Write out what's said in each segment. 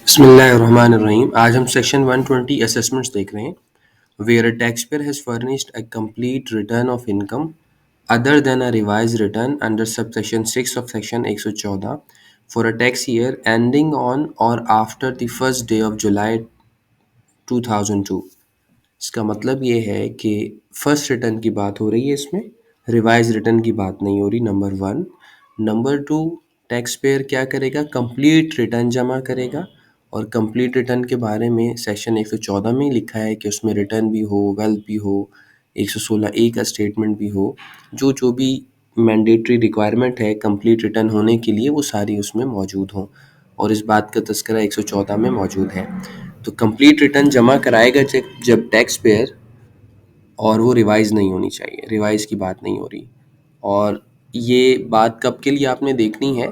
बिस्मिल्लाहिर्रहमानिर्रहीम। आज हम सेक्शन 120 असेसमेंट्स देख रहे हैं। Where a taxpayer has furnished a complete return of income other than a revise return under sub section 6 of section 114 for a tax year ending on or after the first day of July 2002। इसका मतलब ये है कि first return की बात हो रही है इसमें, रिवाइज रिटर्न की बात नहीं हो रही। Number one. Number two, tax payer क्या करेगा? कंप्लीट रिटर्न जमा करेगा। और कंप्लीट रिटर्न के बारे में सेक्शन 114 में लिखा है कि उसमें रिटर्न भी हो, वेल्थ भी हो, 116 ए का स्टेटमेंट भी हो, जो भी मैंडेटरी रिक्वायरमेंट है कंप्लीट रिटर्न होने के लिए वो सारी उसमें मौजूद हों, और इस बात का तस्करा 114 में मौजूद है। तो कंप्लीट रिटर्न जमा कराएगा जब टैक्स पेयर, और वो रिवाइज नहीं होनी चाहिए, रिवाइज की बात नहीं हो रही। और ये बात कब के लिए आपने देखनी है?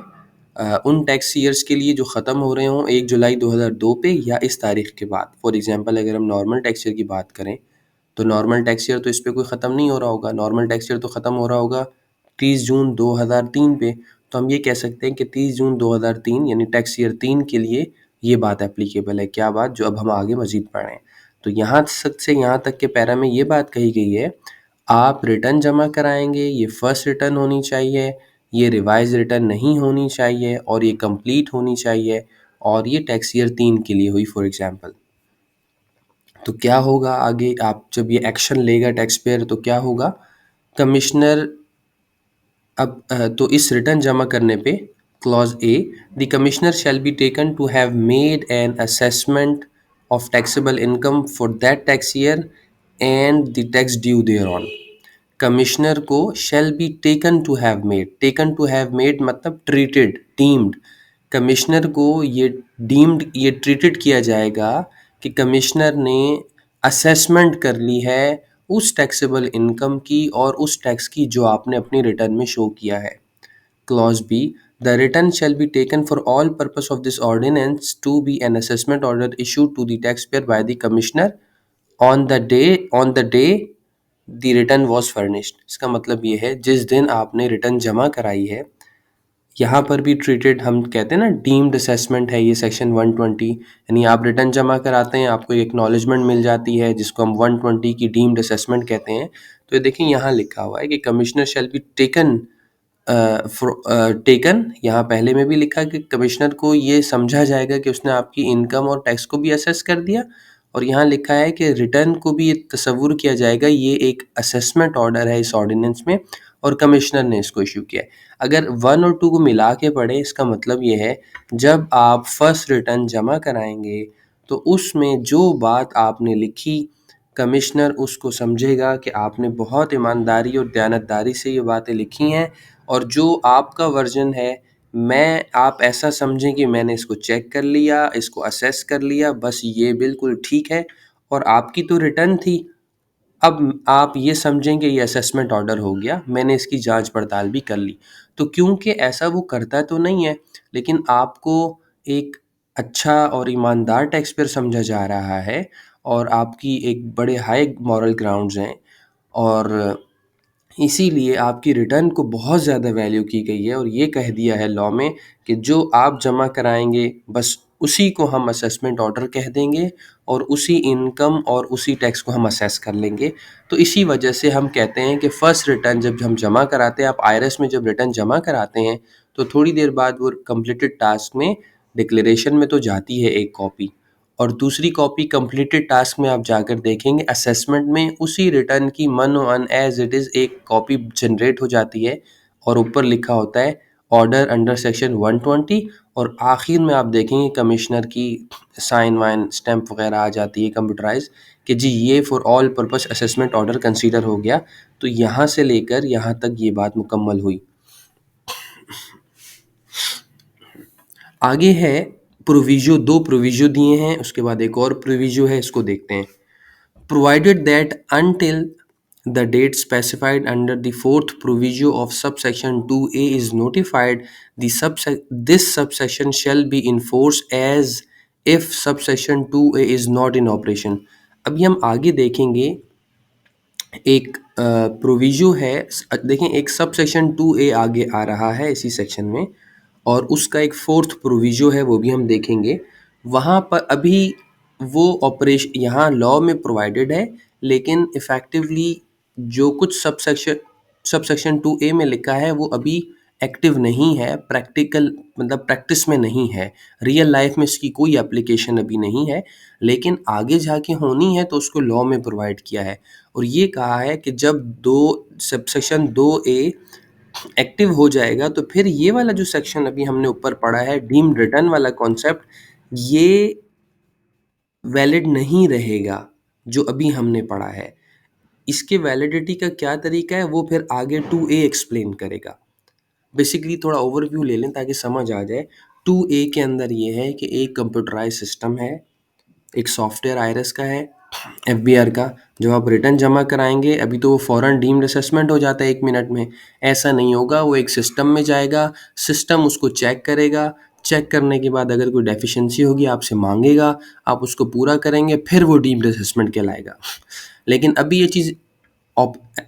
उन टैक्स ईयर्स के लिए जो ख़त्म हो रहे हों 1 जुलाई 2002 पे या इस तारीख के बाद। फॉर एग्जांपल अगर हम नॉर्मल टैक्स ईयर की बात करें तो नॉर्मल टैक्स ईयर तो इस पे कोई ख़त्म नहीं हो रहा होगा। नॉर्मल टैक्स ईयर तो ख़त्म हो रहा होगा 30 जून 2003 पे। तो हम ये कह सकते हैं कि 30 जून 2003 यानी टैक्स ईयर 3 के लिए ये बात एप्लीकेबल है। क्या बात? जो अब हम आगे मज़ीद पढ़ें। तो यहाँ से यहाँ तक के पैरा में ये बात कही गई है, आप रिटर्न जमा कराएंगे, ये फर्स्ट रिटर्न होनी चाहिए, ये रिवाइज रिटर्न नहीं होनी चाहिए, और ये कंप्लीट होनी चाहिए, और ये टैक्स ईयर 3 के लिए हुई फॉर एग्जांपल। तो क्या होगा आगे? आप जब ये एक्शन लेगा टैक्स पेयर तो क्या होगा? कमिश्नर तो इस रिटर्न जमा करने पे clause A, the commissioner shall be taken to have made an assessment of taxable income for that tax year and the tax due thereon. Commissioner को shall be taken to have made मतलब treated, deemed. Commissioner को ये treated किया जाएगा कि commissioner ने assessment कर ली है उस टैक्सेबल इनकम की और उस टैक्स की जो आपने अपनी रिटर्न में शो किया है। Clause B, the return shall be taken for all purpose of this ordinance to be an assessment order issued to the tax payer by the commissioner on the day the return was furnished. इसका मतलब ये है जिस दिन आपने return जमा कराई है। यहाँ पर भी ट्रीटेड, हम कहते हैं ना डीम्ड असेसमेंट है ये सेक्शन 120। यानी आप रिटर्न जमा कराते हैं, आपको एक एक्नॉलेजमेंट मिल जाती है जिसको हम 120 की डीम्ड असेसमेंट कहते हैं। तो ये देखिए यहाँ लिखा हुआ है कि कमिश्नर शैल बी टेकन, यहाँ पहले में भी लिखा कि कमिश्नर को ये समझा जाएगा कि उसने आपकी इनकम और टैक्स को भी असेस कर दिया, और यहाँ लिखा है कि रिटर्न को भी ये तसव्वुर किया जाएगा, ये एक असेसमेंट ऑर्डर है इस ऑर्डिनेंस में और कमिश्नर ने इसको इशू किया है। अगर 1 और 2 को मिला के पढ़े इसका मतलब ये है, जब आप फर्स्ट रिटर्न जमा कराएंगे तो उसमें जो बात आपने लिखी कमिश्नर उसको समझेगा कि आपने बहुत ईमानदारी और दयानतदारी से ये बातें लिखी हैं, और जो आपका वर्जन है आप ऐसा समझें कि मैंने इसको चेक कर लिया, इसको असेस कर लिया, बस ये बिल्कुल ठीक है, और आपकी तो रिटर्न थी। अब आप ये समझें कि ये असेसमेंट ऑर्डर हो गया, मैंने इसकी जांच पड़ताल भी कर ली। तो क्योंकि ऐसा वो करता तो नहीं है, लेकिन आपको एक अच्छा और ईमानदार टैक्स पेयर समझा जा रहा है, और आपकी एक बड़े हाई मॉरल ग्राउंड्स हैं, और इसीलिए आपकी रिटर्न को बहुत ज़्यादा वैल्यू की गई है, और ये कह दिया है लॉ में कि जो आप जमा कराएंगे बस उसी को हम असेसमेंट ऑर्डर कह देंगे, और उसी इनकम और उसी टैक्स को हम असेस कर लेंगे। तो इसी वजह से हम कहते हैं कि फ़र्स्ट रिटर्न जब हम जमा कराते हैं, आप आईआरएस में जब रिटर्न जमा कराते हैं तो थोड़ी देर बाद वो कंप्लीटेड टास्क में डिक्लेरेशन में तो जाती है एक कॉपी, और दूसरी कॉपी कंप्लीटेड टास्क में आप जाकर देखेंगे असेसमेंट में उसी रिटर्न की मन वन एज इट इज़ एक कॉपी जनरेट हो जाती है, और ऊपर लिखा होता है ऑर्डर अंडर सेक्शन 120, और आखिर में आप देखेंगे कमिश्नर की साइन वाइन स्टैम्प वगैरह आ जाती है कंप्यूटराइज कि जी ये for all purpose assessment order consider हो गया। तो यहाँ से लेकर यहाँ तक ये बात मुकम्मल हुई। आगे है प्रोविजो, 2 प्रोविजो दिए हैं, उसके बाद एक और प्रोविजो है, इसको देखते हैं। Provided that until the date specified under the fourth proviso of subsection 2A is notified, this subsection shall be enforced as if subsection 2A is not in operation। अभी हम आगे देखेंगे एक प्रोविजो है, देखें एक सब सेक्शन 2A आगे आ रहा है इसी सेक्शन में, और उसका एक फोर्थ प्रोविजो है वो भी हम देखेंगे। वहाँ पर अभी वो ऑपरेशन यहाँ लॉ में प्रोवाइडेड है, लेकिन इफ़ेक्टिवली जो कुछ सबसेक्शन 2A में लिखा है वो अभी एक्टिव नहीं है, प्रैक्टिकल मतलब प्रैक्टिस में नहीं है, रियल लाइफ में इसकी कोई एप्लीकेशन अभी नहीं है, लेकिन आगे जाके होनी है तो उसको लॉ में प्रोवाइड किया है। और ये कहा है कि जब दो सबसेक्शन 2A एक्टिव हो जाएगा तो फिर ये वाला जो सेक्शन अभी हमने ऊपर पढ़ा है डीम्ड रिटर्न वाला कॉन्सेप्ट, ये वैलिड नहीं रहेगा जो अभी हमने पढ़ा है। इसके वैलिडिटी का क्या तरीका है वो फिर आगे 2A एक्सप्लेन करेगा। बेसिकली थोड़ा ओवरव्यू ले लें ताकि समझ आ जाए। 2A के अंदर ये है कि एक कंप्यूटराइज सिस्टम है, एक सॉफ्टवेयर आईआरएस का है, एफबीआर का। जब आप रिटर्न जमा कराएंगे अभी तो वो फ़ौरन डीम्ड असेसमेंट हो जाता है 1 मिनट में, ऐसा नहीं होगा। वो एक सिस्टम में जाएगा, सिस्टम उसको चेक करेगा, चेक करने के बाद अगर कोई डेफिशिएंसी होगी आपसे मांगेगा, आप उसको पूरा करेंगे, फिर वो डीम्ड असेसमेंट कहलाएगा। लेकिन अभी ये चीज़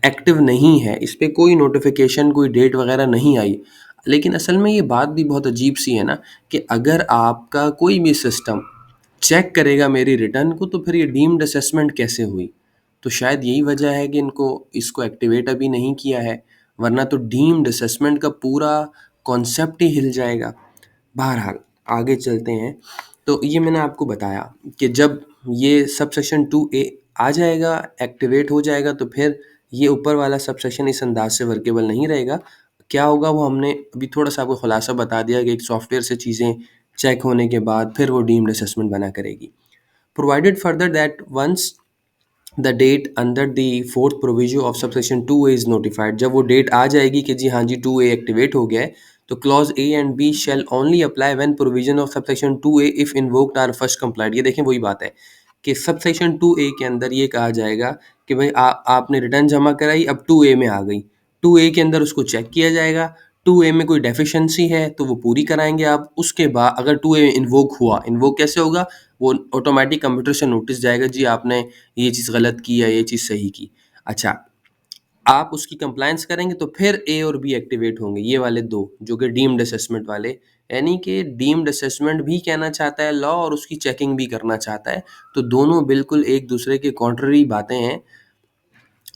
एक्टिव नहीं है, इस पे कोई नोटिफिकेशन कोई डेट वगैरह नहीं आई। लेकिन असल में ये बात भी बहुत अजीब सी है ना कि अगर आपका कोई भी सिस्टम चेक करेगा मेरी रिटर्न को तो फिर ये डीम्ड असेसमेंट कैसे हुई? तो शायद यही वजह है कि इनको इसको एक्टिवेट अभी नहीं किया है, वरना तो डीम्ड असेसमेंट का पूरा कॉन्सेप्ट ही हिल जाएगा। बहरहाल आगे चलते हैं। तो ये मैंने आपको बताया कि जब ये सबसेक्शन 2A आ जाएगा, एक्टिवेट हो जाएगा, तो फिर ये ऊपर वाला सबसेक्शन इस अंदाज से वर्केबल नहीं रहेगा। क्या होगा वो हमने अभी थोड़ा सा आपको खुलासा बता दिया कि एक सॉफ्टवेयर से चीज़ें चेक होने के बाद फिर वो डीम्ड असेसमेंट बना करेगी। Provided further that once the date under the fourth proviso of subsection 2A is notified, जब वो डेट आ जाएगी कि जी हाँ जी 2A एक्टिवेट हो गया है, तो clause A and B shall only apply when provision of subsection 2A if invoked are first complied. ये देखें वही बात है कि सबसेक्शन 2A के अंदर ये कहा जाएगा कि भाई आपने रिटर्न जमा कराई, अब 2A में आ गई, 2A के अंदर उसको चेक किया जाएगा, 2A में कोई डेफिशिएंसी है तो वो पूरी कराएंगे आप। उसके बाद अगर 2A इन्वोक हुआ, इन्वोक कैसे होगा, वो ऑटोमेटिक कंप्यूटर से नोटिस जाएगा जी आपने ये चीज़ गलत की या ये चीज़ सही की। अच्छा, आप उसकी कंप्लायंस करेंगे तो फिर ए और बी एक्टिवेट होंगे, ये वाले दो जो कि डीम्ड असेसमेंट वाले। यानी कि डीम्ड असेसमेंट भी कहना चाहता है लॉ और उसकी चेकिंग भी करना चाहता है, तो दोनों बिल्कुल एक दूसरे के कॉन्ट्ररी बातें हैं,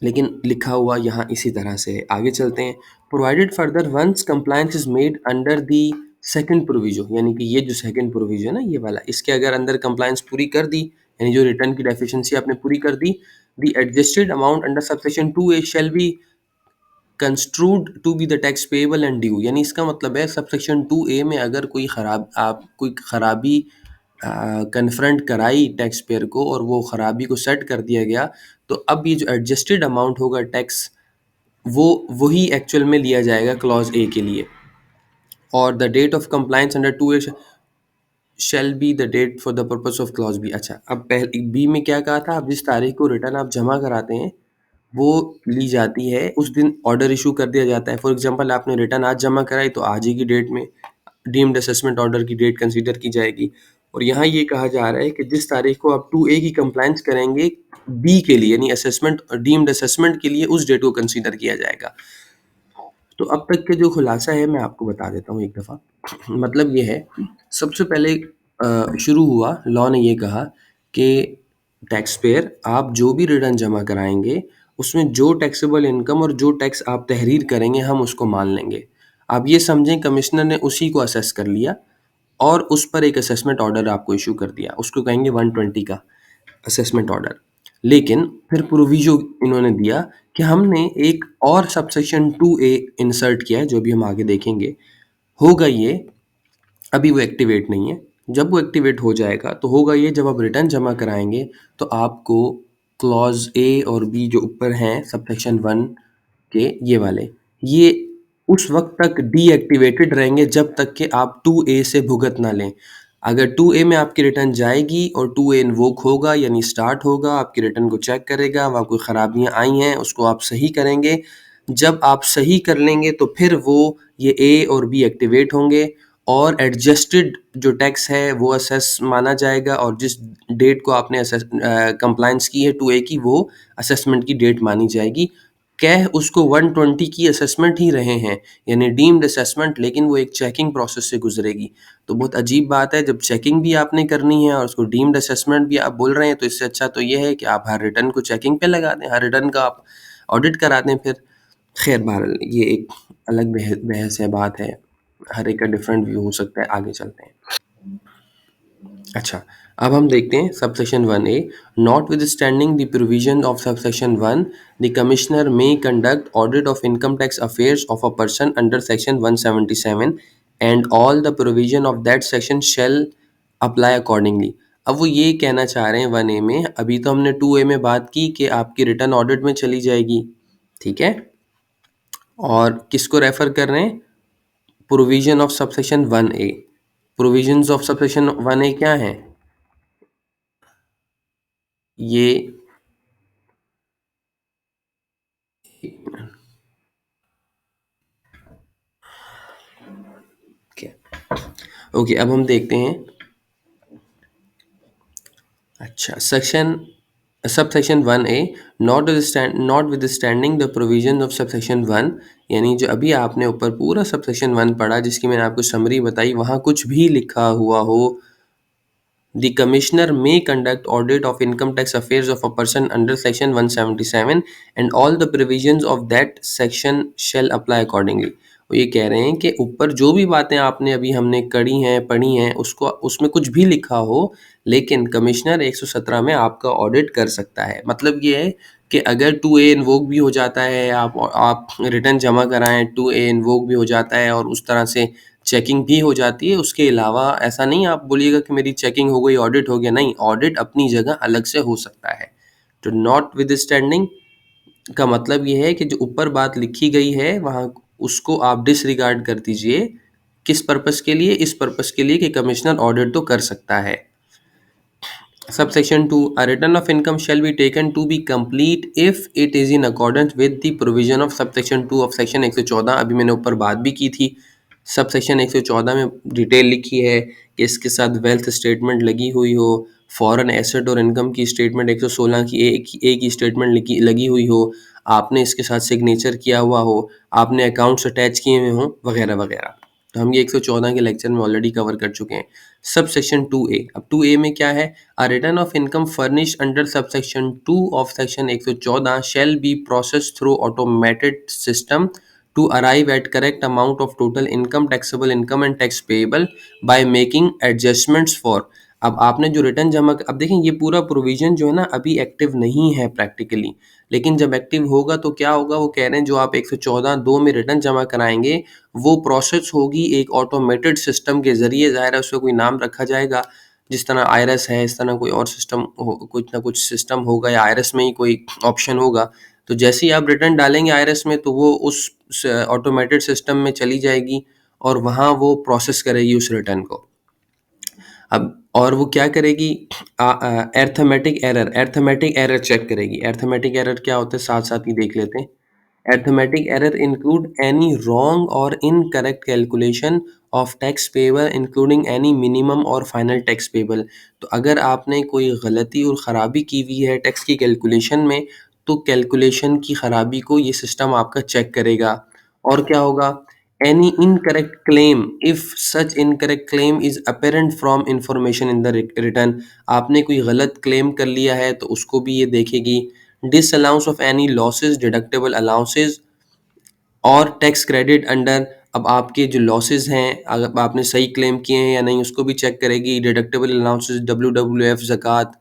लेकिन लिखा हुआ यहाँ इसी तरह से है। आगे चलते हैं। Provided further once compliance is made under the second proviso, यानी कि ये जो सेकंड प्रोविजो है ना ये वाला, इसके अगर अंदर कंप्लायंस पूरी कर दी, यानी जो रिटर्न की डेफिशिएंसी आपने पूरी कर दी, the adjusted amount under subsection 2A shall be construed to be the tax payable and due. यानी इसका मतलब है सबसेक्शन 2A में अगर कोई खराबी कन्फ्रंट कराई टैक्स पेयर को और वो खराबी को सेट कर दिया गया, तो अब ये जो एडजस्टेड अमाउंट होगा टैक्स, वो वही एक्चुअल में लिया जाएगा क्लॉज ए के लिए। और the date of compliance under 2A shall be the date for the purpose of clause B. अच्छा, अब पहले बी में क्या कहा था, अब जिस तारीख को रिटर्न आप जमा कराते हैं वो ली जाती है, उस दिन ऑर्डर इशू कर दिया जाता है। फॉर एग्जांपल आपने रिटर्न आज जमा कराई तो आज ही की डेट में डीम्ड असेसमेंट ऑर्डर की डेट कंसीडर की जाएगी। और यहाँ ये कहा जा रहा है कि जिस तारीख को आप 2A की कंप्लायंस करेंगे बी के लिए, यानी असेसमेंट डीम्ड असेसमेंट के लिए, उस डेट को कंसीडर किया जाएगा। तो अब तक के जो खुलासा है मैं आपको बता देता हूँ एक दफ़ा। मतलब ये है, सबसे पहले शुरू हुआ, लॉ ने ये कहा कि टैक्स पेयर आप जो भी रिटर्न जमा कराएंगे उसमें जो टैक्सेबल इनकम और जो टैक्स आप तहरीर करेंगे हम उसको मान लेंगे। आप ये समझें कमिश्नर ने उसी को असेस कर लिया और उस पर एक असेसमेंट ऑर्डर आपको इशू कर दिया, उसको कहेंगे 120 का असेसमेंट ऑर्डर। लेकिन फिर प्रोविजो इन्होंने दिया कि हमने एक और सबसेक्शन 2A इंसर्ट किया है, जो भी हम आगे देखेंगे। होगा ये, अभी वो एक्टिवेट नहीं है, जब वो एक्टिवेट हो जाएगा तो होगा ये, जब आप रिटर्न जमा कराएंगे तो आपको क्लॉज ए और बी जो ऊपर हैं सबसेक्शन 1 के ये वाले, ये उस वक्त तक डीएक्टिवेटेड रहेंगे जब तक कि आप 2A से भुगत ना लें। अगर 2A में आपकी रिटर्न जाएगी और 2A इन्वोक होगा यानी स्टार्ट होगा, आपकी रिटर्न को चेक करेगा, वहाँ कोई ख़राबियाँ आई हैं उसको आप सही करेंगे। जब आप सही कर लेंगे तो फिर वो ये ए और बी एक्टिवेट होंगे और एडजस्टेड जो टैक्स है वो असेस माना जाएगा, और जिस डेट को आपने कंप्लायंस की है 2A की, वो असेसमेंट की डेट मानी जाएगी। कह उसको 120 की असेसमेंट ही रहे हैं, यानी डीम्ड असेसमेंट, लेकिन वो एक चेकिंग प्रोसेस से गुजरेगी। तो बहुत अजीब बात है, जब चेकिंग भी आपने करनी है और उसको डीम्ड असेसमेंट भी आप बोल रहे हैं, तो इससे अच्छा तो ये है कि आप हर रिटर्न को चेकिंग पे लगा दें, हर रिटर्न का आप ऑडिट करा दें फिर। खैर बहरहाल ये एक अलग बहस है, बात है, हर एक का डिफरेंट व्यू हो सकता है, आगे चलते हैं। अच्छा, अब हम देखते हैं subsection 1A। Notwithstanding the provision of subsection 1, the commissioner may conduct audit of income tax affairs of a person under section 177 and all the provision of that section shall apply accordingly. अब वो ये कहना चाह रहे हैं 1A में, अभी तो हमने 2A में बात की कि आपकी रिटर्न ऑडिट में चली जाएगी, ठीक है, और किसको रेफर कर रहे हैं? Provision of subsection 1A। Provisions of subsection 1A क्या है? ये ओके, अब हम देखते हैं। अच्छा, section subsection 1A, notwithstanding the provision of subsection 1, यानी जो अभी आपने ऊपर पूरा सबसेक्शन 1 पढ़ा, जिसकी मैंने आपको समरी बताई, वहाँ कुछ भी लिखा हुआ हो, the commissioner may conduct audit of income tax affairs of a person under section 177 and all the provisions of that section shall apply accordingly। वो ये कह रहे हैं कि ऊपर जो भी बातें आपने अभी हमने करी हैं, पढ़ी हैं, उसको उसमें कुछ भी लिखा हो, लेकिन कमिश्नर 117 में आपका ऑडिट कर सकता है। मतलब ये है कि अगर 2A इन्वोक भी हो जाता है, आप रिटर्न जमा कराएं, 2A इन्वोक भी हो जाता है और उस तरह से चेकिंग भी हो जाती है, उसके अलावा ऐसा नहीं आप बोलिएगा कि मेरी चेकिंग हो गई, ऑडिट हो गया, नहीं, ऑडिट अपनी जगह अलग से हो सकता है। तो नॉट विद स्टैंडिंग का मतलब ये है कि जो ऊपर बात लिखी गई है वहाँ उसको आप डिसरिगार्ड कर दीजिए। किस पर्पस के लिए? इस पर्पस के लिए कि कमिश्नर ऑडिट तो कर सकता है। Subsection 2, a return of income shall be taken to be complete if it is in accordance with the provision of subsection 2 of section 114। अभी मैंने ऊपर बात भी की थी, सबसेक्शन 114 में डिटेल लिखी है कि इसके साथ वेल्थ स्टेटमेंट लगी हुई हो, फॉरेन एसेट और इनकम की स्टेटमेंट 116 की एक ही स्टेटमेंट लगी हुई हो, आपने इसके साथ सिग्नेचर किया हुआ हो, आपने अकाउंट्स अटैच किए हुए हों, वगैरह वगैरह। तो हम ये 114 के लेक्चर में ऑलरेडी कवर कर चुके हैं। सब सेक्शन 2A, अब 2A में क्या है? A return of income furnish under sub section 2 of section 114 shall be process through automated system to arrive at correct amount of total income, taxable income and tax payable by making adjustments for। अब आपने जो return जमा, अब देखें ये पूरा provision जो है ना अभी एक्टिव नहीं है प्रैक्टिकली, लेकिन जब एक्टिव होगा तो क्या होगा? वो कह रहे हैं जो आप 114(2) में रिटर्न जमा कराएंगे वो प्रोसेस होगी एक ऑटोमेटेड सिस्टम के ज़रिए। ज़ाहिर है उसका कोई नाम रखा जाएगा, जिस तरह आईआरएस है इस तरह कोई और सिस्टम हो, कुछ ना कुछ सिस्टम होगा, या आईआरएस में ही कोई ऑप्शन होगा। तो जैसे ही आप रिटर्न डालेंगे आईआरएस में, तो वो उस ऑटोमेटेड सिस्टम में चली जाएगी और वहाँ वो प्रोसेस करेगी उस रिटर्न को। अब और वो क्या करेगी? अर्थमेटिक एरर चेक करेगी। अर्थमेटिक एरर क्या होता है, साथ साथ ही देख लेते हैं। Arithmetic error include any wrong or incorrect calculation of tax payable including any minimum or final tax payable. तो अगर आपने कोई गलती और ख़राबी की हुई है टैक्स की कैलकुलेशन में, तो कैलकुलेशन की ख़राबी को ये सिस्टम आपका चेक करेगा। और क्या होगा? Any incorrect claim, if such incorrect claim is apparent from information in the return. आपने कोई गलत क्लेम कर लिया है तो उसको भी ये देखेगी। Disallowance of any losses, deductible allowances और टैक्स क्रेडिट अंडर। अब आपके जो लॉसेस हैं, अगर आपने सही क्लेम किए हैं या नहीं, उसको भी चेक करेगी। डिडक्टेबल अलाउंसेस, WWF, ज़कात,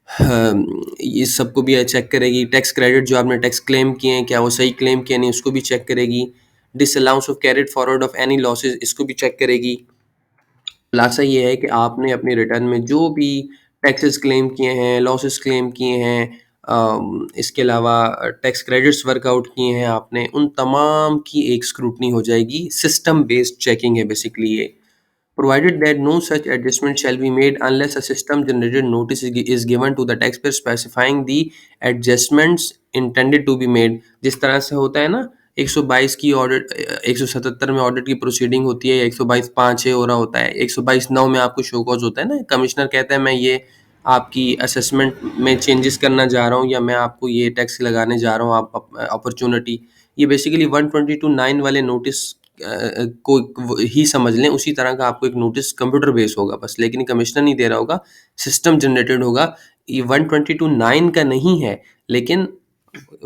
इस सबको भी चेक करेगी। टैक्स क्रेडिट जो आपने टैक्स क्लेम किए हैं, क्या वो सही क्लेम किए नहीं, उसको भी चेक करेगी। Disallowance of carried forward of any losses, इसको भी चेक करेगी। खुलासा ये है कि आपने अपनी रिटर्न में जो भी टैक्सेस क्लेम किए हैं, लॉसेस क्लेम किए हैं, इसके अलावा टैक्स क्रेडिट्स वर्कआउट किए हैं आपने, उन तमाम की एक स्क्रूटनी हो जाएगी। सिस्टम बेस्ड चेकिंग है बेसिकली ये। Provided that no such adjustment shall be made unless a system generated notice is given to the taxpayer specifying the adjustments intended to be made। जिस तरह से होता है ना 122 की ऑडिट, 177 में ऑडिट की प्रोसीडिंग होती है, 122(5)(6) हो रहा होता है, 122(9) में आपको शो कॉज होता है ना, कमिश्नर कहता है मैं ये आपकी असेसमेंट में चेंजेस करना जा रहा हूँ, या मैं आपको ये टैक्स लगाने जा रहा हूँ, आप अपॉर्चुनिटी, ये बेसिकली 122(9) वाले नोटिस को ही समझ लें। उसी तरह का आपको एक नोटिस कंप्यूटर बेस होगा बस, लेकिन कमिश्नर नहीं दे रहा होगा, सिस्टम जनरेटेड होगा। ये 122(9) का नहीं है, लेकिन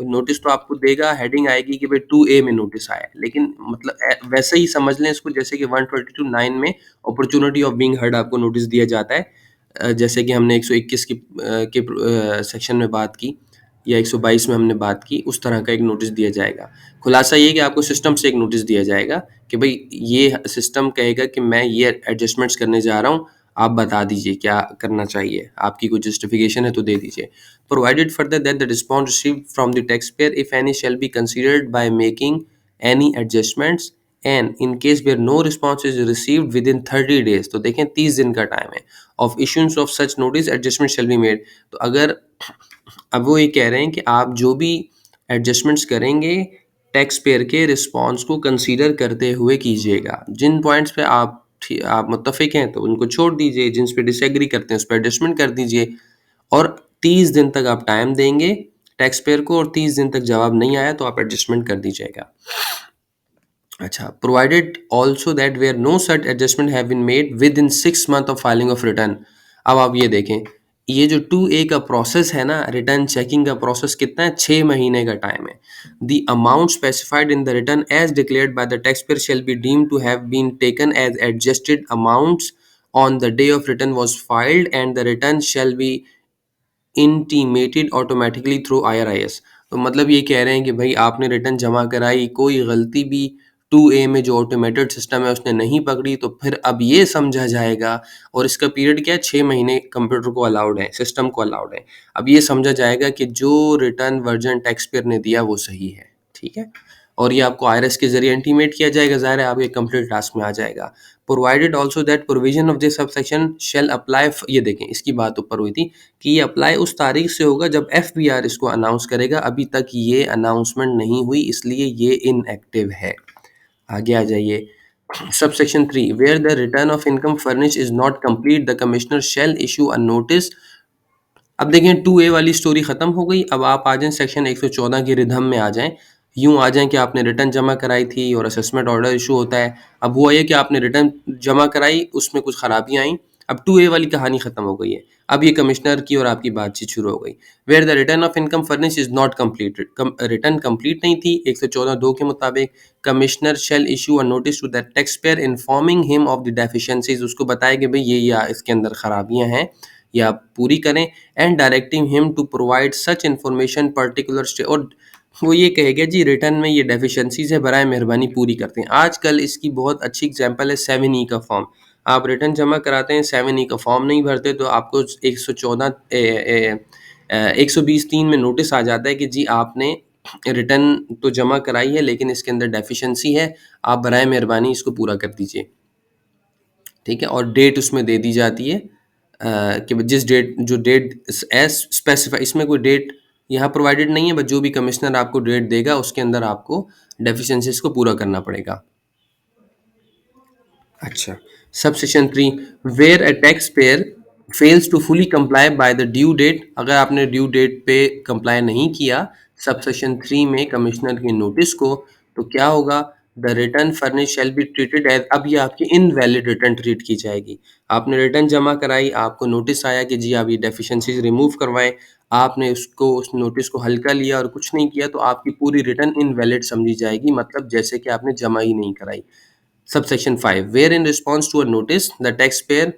नोटिस तो आपको देगा, हेडिंग आएगी कि भाई 2A में नोटिस आया है, लेकिन मतलब वैसे ही समझ लें इसको जैसे कि 122(9) में अपॉर्चुनिटी ऑफ बीइंग हर्ड आपको नोटिस दिया जाता है। जैसे कि हमने 121 के सेक्शन में बात की, या 122 में हमने बात की, उस तरह का एक नोटिस दिया जाएगा। खुलासा ये कि आपको सिस्टम से एक नोटिस दिया जाएगा कि भाई ये सिस्टम कहेगा कि मैं ये एडजस्टमेंट्स करने जा रहा हूँ, आप बता दीजिए क्या करना चाहिए, आपकी कोई जस्टिफिकेशन है तो दे दीजिए। Provided further that the response received from the taxpayer, if any, shall be considered by making any adjustments, and in case where no response is received within 30 days, तो देखें 30 दिन का टाइम है, of issuance of such notice, adjustment shall be made। तो अगर अब वो ये कह रहे हैं कि आप जो भी एडजस्टमेंट्स करेंगे टैक्स पेयर के रिस्पॉन्स को कंसीडर करते हुए कीजिएगा। जिन पॉइंट्स पे आप मुत्तफिक हैं तो उनको छोड़ दीजिए, जिन पे डिसएग्री करते हैं उस पर एडजस्टमेंट कर दीजिए, और 30 दिन तक आप टाइम देंगे टैक्स पेयर को, और 30 दिन तक जवाब नहीं आया तो आप एडजस्टमेंट कर दीजिएगा। अच्छा, provided also that where no such adjustment have been made within 6 month of filing of return. अब आप ये देखें, ये जो 2A का प्रोसेस है ना, रिटर्न चेकिंग का प्रोसेस कितना है, 6 महीने का टाइम है। The amount specified in the return as declared by the tax payer shall be deemed to have been taken as adjusted amounts on the day of return was filed, and the return shall be intimated automatically through IRIS। तो मतलब ये कह रहे हैं कि भाई आपने return जमा कराई, कोई गलती भी 2A में जो ऑटोमेटेड सिस्टम है उसने नहीं पकड़ी, तो फिर अब ये समझा जाएगा, और इसका पीरियड क्या है, 6 महीने कंप्यूटर को अलाउड है, सिस्टम को अलाउड है। अब ये समझा जाएगा कि जो रिटर्न वर्जन टैक्स पेयर ने दिया वो सही है, ठीक है, और ये आपको IRS के जरिए इंटीमेट किया जाएगा, ज़ाहिर है आपके कंप्लीट टास्क में आ जाएगा। Provided also that provision of this subsection shall apply, ये देखें इसकी बात ऊपर हुई थी कि ये अप्लाई उस तारीख से होगा जब FBR इसको अनाउंस करेगा। अभी तक ये अनाउंसमेंट नहीं हुई, इसलिए ये इनएक्टिव है। आगे आ जाइए, subsection 3, where the return of income furnish is not complete the commissioner shall issue a notice. अब देखें 2A वाली स्टोरी खत्म हो गई, अब आप आ जाएं सेक्शन 114 की रिधम में आ जाएं। यूं आ जाएं कि आपने रिटर्न जमा कराई थी और असेसमेंट ऑर्डर इशू होता है। अब हुआ ये कि आपने रिटर्न जमा कराई, उसमें कुछ खराबियां आई, अब 2A वाली कहानी खत्म हो गई है। अब ये कमिश्नर की और आपकी बातचीत शुरू हो गई। Where the return of income furnish is not completed, return complete नहीं थी 114(2) के मुताबिक, commissioner shall issue a notice to the tax payer informing him of the deficiencies, उसको बताया कि भाई ये या इसके अंदर खराबियां हैं, या पूरी करें, and directing him to provide such information particular, और वो ये कहेगा जी रिटर्न में ये डेफिशिएंसीज है, बराए मेहरबानी पूरी करते हैं। आजकल इसकी बहुत अच्छी एग्जांपल है 7E का फॉर्म। आप रिटर्न जमा कराते हैं, 7E का फॉर्म नहीं भरते, तो आपको 120(3) में नोटिस आ जाता है कि जी आपने रिटर्न तो जमा कराई है लेकिन इसके अंदर डेफिशिएंसी है, आप बराए मेहरबानी इसको पूरा कर दीजिए, ठीक है। और डेट उसमें दे दी जाती है कि जिस डेट, जो डेट एज स्पेसिफाई, इसमें कोई डेट यहाँ प्रोवाइडेड नहीं है, बट जो भी कमिश्नर आपको डेट देगा उसके अंदर आपको डेफिशिएंसीज को पूरा करना पड़ेगा। अच्छा, subsection 3, where a tax payer fails to fully comply by the due date, अगर आपने ड्यू डेट पे कंप्लाई नहीं किया सबसेक्शन 3 में कमिश्नर की नोटिस को, तो क्या होगा, the return furnish shall be treated as, अब ये आपकी इनवैलिड रिटर्न ट्रीट की जाएगी। आपने रिटर्न जमा कराई, आपको नोटिस आया कि जी आप ये डेफिशिएंसीज रिमूव करवाएं, आपने उसको, उस नोटिस को हल्का लिया और कुछ नहीं किया, तो आपकी पूरी रिटर्न इनवैलिड समझी जाएगी, मतलब जैसे कि आपने जमा ही नहीं कराई। Subsection 5, where in response to a notice the taxpayer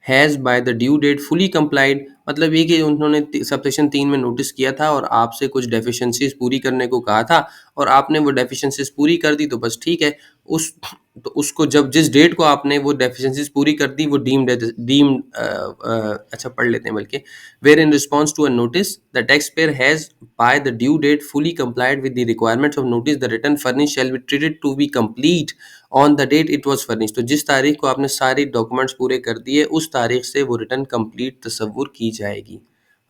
has by the due date fully complied, मतलब ये कि उन्होंने सबसेक्शन 3 में नोटिस किया था और आपसे कुछ डेफिशिएंसीज पूरी करने को कहा था, और आपने वो डेफिशिएंसीज पूरी कर दी, तो बस ठीक है। उस तो उसको जब जिस डेट को आपने वो डेफिशिएंसीज पूरी कर दी, वो डीम्ड अच्छा पढ़ लेते हैं बल्कि, where in response to a notice the tax payer has by the due date fully complied with the requirements of notice, the return furnish shall be treated to be complete on the date it was furnish, तो जिस तारीख को आपने सारे documents पूरे कर दिए उस तारीख से वो रिटर्न कंप्लीट तस्वुर की जाएगी।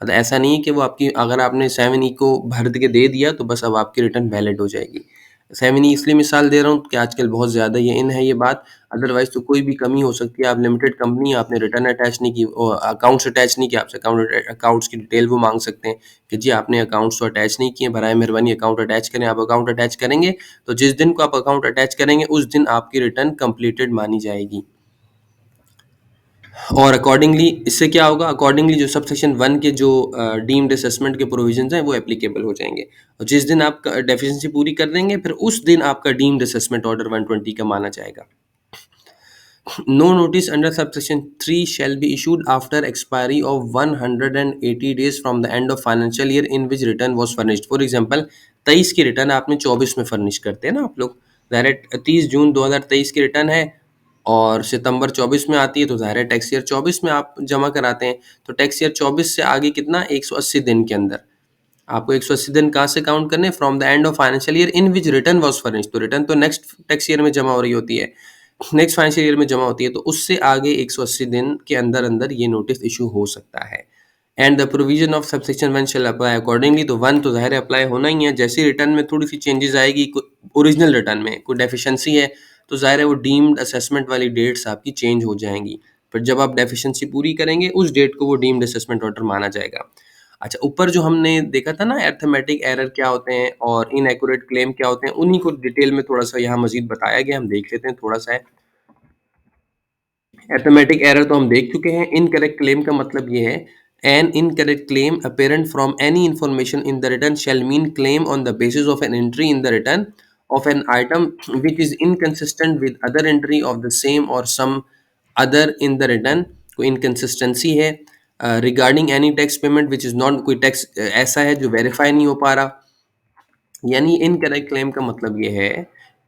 मतलब ऐसा नहीं है कि वो आपकी, अगर आपने 7E को भर के दे दिया तो बस अब आपकी रिटर्न वैलिड हो जाएगी, सेमिनी इसलिए मिसाल दे रहा हूँ कि आजकल बहुत ज़्यादा ये इन है ये बात, अदरवाइज़ तो कोई भी कमी हो सकती है। आप लिमिटेड कंपनी, आपने रिटर्न अटैच नहीं की, अकाउंट्स अटैच नहीं किया, आपसे अकाउंट्स की डिटेल वो माँग सकते हैं कि जी आपने अकाउंट्स तो अटैच नहीं किए, बराए मेहरबानी अकाउंट अटैच करें। आप अकाउंट अटैच करेंगे, तो जिस दिन को आप अकाउंट अटैच करेंगे, उस दिन आपकी रिटर्न कंप्लीटेड मानी जाएगी। और अकॉर्डिंगली इससे क्या होगा, अकॉर्डिंगली जो सब सेक्शन 1 के जो डीम्ड असेसमेंट के प्रोविजंस हैं वो एप्लीकेबल हो जाएंगे, और जिस दिन आप डेफिशिएंसी पूरी कर देंगे, फिर उस दिन आपका डीम्ड असेसमेंट ऑर्डर 120 का माना जाएगा। No notice under subsection 3 shall be issued after expiry of 180 days from the end of financial year in which return was furnished. For example, 23 की रिटर्न आपने 24 में फर्निश करते हैं ना आप लोग, डायरेक्ट 30 जून 2023 की रिटर्न है और सितंबर 24 में आती है, तो ज़ाहिर है टैक्स ईयर 24 में आप जमा कराते हैं। तो टैक्स ईयर 24 से आगे कितना, 180 दिन के अंदर आपको 180 दिन कहाँ से काउंट करने, from the end of financial year in which return was furnished. तो रिटर्न तो नेक्स्ट टैक्स ईयर में जमा हो रही होती है, नेक्स्ट फाइनेंशियल ईयर में जमा होती है, तो उससे आगे 180 दिन के अंदर अंदर ये नोटिस इशू हो सकता है। And the provision of subsection 1 shall apply accordingly. तो 1 तो ज़ाहिर है अप्लाई होना ही है। जैसे रिटर्न में थोड़ी सी चेंजेस आएगी, ओरिजिनल रिटर्न में कोई डेफिशिएंसी है, तो ज़ाहिर है वो डीम्ड असेसमेंट वाली डेट्स आपकी चेंज हो जाएंगी। पर जब आप डेफिशिएंसी पूरी करेंगे, उस डेट को वो डीम्ड असेसमेंट ऑर्डर माना जाएगा। अच्छा, ऊपर जो हमने देखा था ना अरिथमेटिक एरर क्या होते हैं और इनएक्यूरेट क्लेम क्या होते हैं, उन्हीं को डिटेल में थोड़ा सा यहाँ मजीद बताया गया, हम देख लेते हैं थोड़ा सा है। अरिथमेटिक एरर तो हम देख चुके हैं। इनकरेक्ट क्लेम का मतलब ये है, an incorrect claim apparent from any information in the return shall mean claim on the basis of an entry in the return of an item which is inconsistent with other entry of the same or some other in the return। कोई inconsistency है regarding any tax payment which is not, कोई tax ऐसा है जो verify नहीं हो पा रहा। यानी इनकरेक्ट क्लेम का मतलब ये है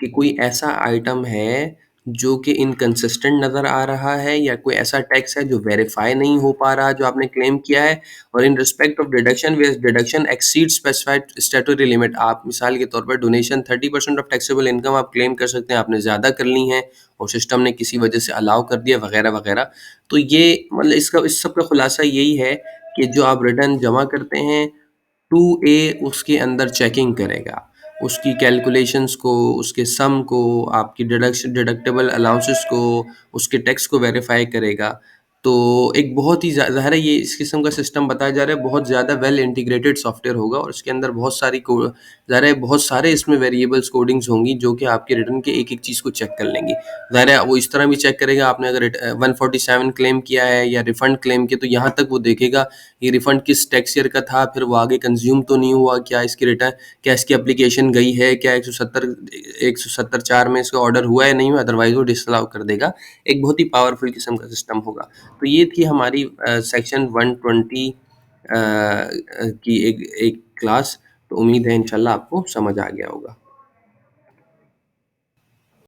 कि कोई ऐसा आइटम है जो कि इनकंसिस्टेंट नज़र आ रहा है, या कोई ऐसा टैक्स है जो वेरीफाई नहीं हो पा रहा जो आपने क्लेम किया है। और in respect of deduction, where deduction exceed specified statutory limit, आप मिसाल के तौर पर डोनेशन 30% ऑफ टैक्सेबल इनकम आप क्लेम कर सकते हैं, आपने ज़्यादा कर ली है और सिस्टम ने किसी वजह से अलाउ कर दिया वगैरह वगैरह। तो ये मतलब इसका इस सब का खुलासा यही है कि जो आप रिटर्न जमा करते हैं, 2A उसके अंदर चेकिंग करेगा, उसकी कैलकुलेशंस को, उसके सम को, आपकी डिडक्टेबल अलाउंसेस को, उसके टैक्स को वेरीफाई करेगा। तो एक बहुत ही ज़ाहिर है ये इस किस्म का सिस्टम बताया जा रहा है, बहुत ज़्यादा वेल इंटीग्रेटेड सॉफ्टवेयर होगा और इसके अंदर बहुत सारी ज़ाहिर है बहुत सारे इसमें वेरिएबल्स कोडिंग्स होंगी जो कि आपके रिटर्न के एक एक चीज़ को चेक कर लेंगी। ज़ाहिर है वो इस तरह भी चेक करेगा, आपने अगर 147 क्लेम किया है या रिफंड क्लेम किया, तो यहाँ तक वो देखेगा ये रिफंड किस टैक्स ईयर का था, फिर वो आगे कंज्यूम तो नहीं हुआ, क्या इसकी रिटर्न, क्या इसकी एप्लीकेशन गई है, क्या 170 में इसका ऑर्डर हुआ है नहीं हुआ, अदरवाइज वो डिसअलाउ कर देगा। एक बहुत ही पावरफुल किस्म का सिस्टम होगा। तो ये थी हमारी सेक्शन 120 की एक एक क्लास। तो उम्मीद है इंशाल्लाह आपको समझ आ गया होगा।